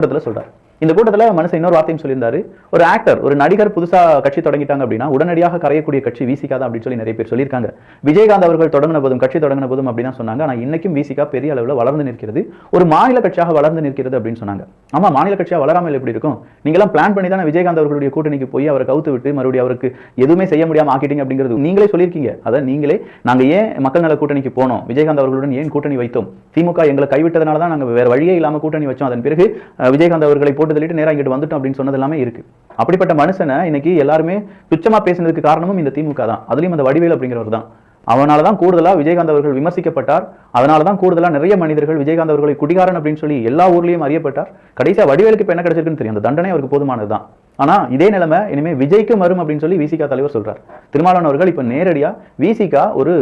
கூட்டத்தில் சொல்றாரு. இந்த கூட்டத்தில் மனுஷன் இன்னொரு வார்த்தையும் சொல்லியிருந்தாரு. ஒரு ஆக்டர், ஒரு நடிகர் புதுசா கட்சி தொடங்கிட்டாங்க அப்படின்னா உடனடியாக கரையக்கூடிய கட்சி விசிகா தான் அப்படின்னு சொல்லி நிறைய பேர் சொல்லியிருக்காங்க. விஜயகாந்த் அவர்கள் தொடங்கின போதும் கட்சி தொடங்கின போதும் அப்படின்னு சொன்னாங்க. ஆனா இன்னைக்கும் விசிகா பெரிய அளவில் வளர்ந்து நிற்கிறது, ஒரு மாநில கட்சியாக வளர்ந்து நிற்கிறது அப்படின்னு சொன்னாங்க. ஆமா, மாநில கட்சியாக வளராமல் எப்படி இருக்கும்? நீங்களாம் பிளான் பண்ணி தானே விஜயகாந்த் அவர்களுடைய கூட்டணிக்கு போய் அவரை கவுத்து விட்டு மறுபடியும் அவருக்கு எதுவுமே செய்ய முடியாம ஆக்கிட்டீங்க அப்படிங்கிறது நீங்களே சொல்லியிருக்கீங்க. அதை நீங்களே நாங்க ஏன் மக்கள் நல கூட்டணிக்கு போனோம், விஜயகாந்த் அவர்களுடன் ஏன் கூட்டணி வைத்தோம், திமுக எங்களை கைவிட்டதனால தான் நாங்க வேற வழியே இல்லாம கூட்டணி வச்சோம், அதன் பிறகு விஜயகாந்த் அவர்களை போட்டு தள்ளிட்டு நேரா இங்கிட்டு வந்துட்டோம் அப்படின்னு சொன்னது எல்லாமே இருக்கு. அப்படிப்பட்ட மனுஷனை இன்னைக்கு எல்லாருமே துச்சமா பேசினதுக்கு காரணமும் இந்த திமுக தான். அதுலயும் அந்த வடிவேல் அப்படிங்கிறவர் தான். அவனாலதான் கூடுதலா விஜயகாந்த் அவர்கள் விமர்சிக்கப்பட்டார். அதனாலதான் கூடுதலா நிறைய மனிதர்கள் விஜயகாந்த் அவர்களை குடிகாரன் அப்படின்னு சொல்லி எல்லா ஊர்லயும் அறியப்பட்டார். கடைசியா வடிவேலுக்கு இப்ப என்ன கிடைச்சிருக்குன்னு தெரியும், அந்த தண்டனை அவருக்கு போதுமானதுதான். ஆனா இதே நிலைமை இனிமே விஜய்க்கு வரும் அப்படின்னு சொல்லி விசிகா தலைவர் சொல்றார். திருமாவளவன் அவர்கள் இப்ப நேரடியா விசிகா ஒரு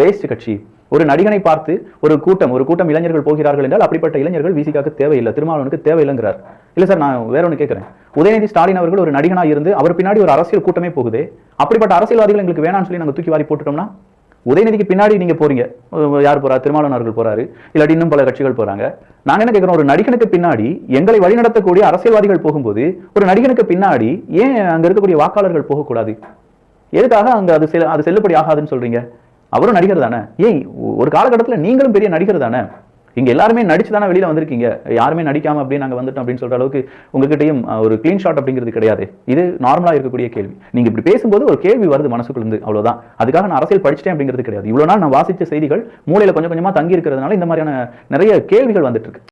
வேஸ்ட் கட்சி, ஒரு நடிகனை பார்த்து ஒரு கூட்டம் இளைஞர்கள் போகிறார்கள் என்றால் அப்படிப்பட்ட இளைஞர்கள் விசிகாக்கு தேவையில்லை, திருமாவளவனுக்கு தேவையில்லைங்கிறார். இல்ல சார், நான் வேற ஒன்று கேட்கிறேன். உதயநிதி ஸ்டாலின் அவர்கள் ஒரு நடிகனா இருந்து அவர் பின்னாடி ஒரு அரசியல் கூட்டமே போகுது. அப்படிப்பட்ட அரசியல்வாதிகள் எங்களுக்கு வேணாம்னு சொல்லி நாங்க தூக்கி வாரி போட்டுட்டோம்னா, உதயநிதிக்கு பின்னாடி நீங்க போறீங்க, யார் போறா, திருமாவளவன் அவர்கள் போறாரு, இல்லாட்டி இன்னும் பல கட்சிகள் போறாங்க. நாங்க என்ன கேட்கிறோம், ஒரு நடிகனுக்கு பின்னாடி எங்களை வழிநடத்தக்கூடிய அரசியல்வாதிகள் போகும்போது ஒரு நடிகனுக்கு பின்னாடி ஏன் அங்க இருக்கக்கூடிய வாக்காளர்கள் போகக்கூடாது? எதுக்காக அங்க அது செல்லுபடி ஆகாதுன்னு சொல்றீங்க? அவரும் நடிகர் தானே. ஏன் ஒரு காலகட்டத்தில் நீங்களும் பெரிய நடிகர் தானே. இங்க எல்லாருமே நடிச்சு தானே வெளியில வந்திருக்கீங்க. யாருமே நடிக்காம அப்படியே நாங்க வந்துட்டோம் அப்படின்னு சொல்ற அளவுக்கு உங்ககிட்டயும் ஒரு கிளீன் ஷாட் அப்படிங்கிறது கிடையாது. இது நார்மலா இருக்கக்கூடிய கேள்வி. நீங்க இப்படி பேசும்போது ஒரு கேள்வி வருது மனசுக்குள்ள இருந்து, அவ்வளவுதான். அதுக்காக நான் அரசியல் படிச்சிட்டேன் அப்படிங்கிறது கிடையாது. இவ்வளவு நாள் நான் வாசிச்ச செய்திகள் மூளையில கொஞ்சம் கொஞ்சமா தங்கி இருக்கிறதுனால இந்த மாதிரியான நிறைய கேள்விகள் வந்துட்டு இருக்கு.